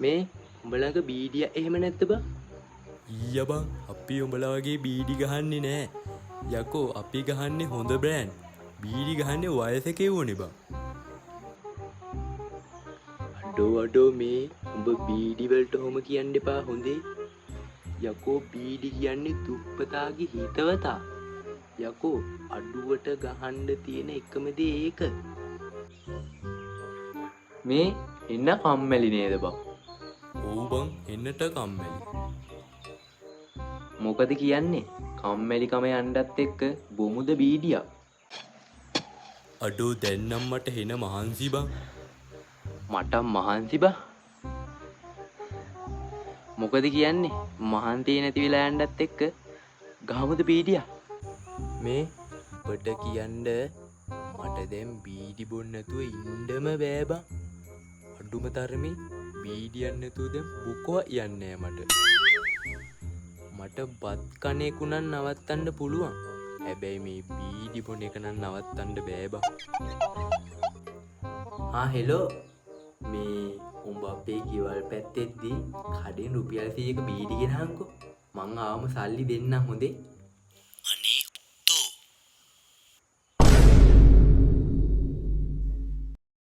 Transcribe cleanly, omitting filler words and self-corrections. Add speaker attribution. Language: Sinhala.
Speaker 1: මේ උඹලඟ බීඩිය එහෙම නැත්ද බං?
Speaker 2: ඊය බං අපි උඹලා වගේ බීඩි ගහන්නේ නෑ. යකෝ අපි ගහන්නේ හොඳ බ්‍රෑන්ඩ්. බීඩි ගහන්නේ වයසකේ ඕනේ බං.
Speaker 1: අඩෝ මේ උඹ බීඩි වලට ඔහොම කියන්න එපා හොඳේ. යකෝ බීඩි කියන්නේ දුප්පතාගේ හිතවතා. යකෝ අඩුවට ගහන්න තියෙන එකම දේ ඒක. මේ එන්න කම්මැලි නේද බං?
Speaker 2: ඔව් බං එන්නට කම්මැලි.
Speaker 1: මොකද කියන්නේ? කම්මැලිකම යන්නත් එක්ක බොමුද බීඩියක්.
Speaker 2: අඩෝ දැන් නම් මට හෙන මහන්සි බං.
Speaker 1: මට මහන්සි බං. මොකද කියන්නේ? මහන්සිය නැති වෙලා යන්නත් එක්ක ගහමුද බීඩියක්.
Speaker 2: මේ ඔබට කියන්න මට දැන් බීඩි බොන්න නැතුව ඉන්නම බෑ බං. අඩුම තරමේ බීඩියක් නැතුව දැන් බුකෝ යන්නේ මට. මට බත් කන එක උනන් නවත්තන්න පුළුවන්. හැබැයි මේ බීඩි බොන එක නම් නවත්තන්න බෑ බං.
Speaker 1: හෙලෝ මේ උඹ අපේ ගෙවල් පැත්තෙද්දී කඩෙන් රුපියල් 100ක බීඩි ගෙනහන්කෝ. මං ආවම සල්ලි දෙන්නම් හොඳේ.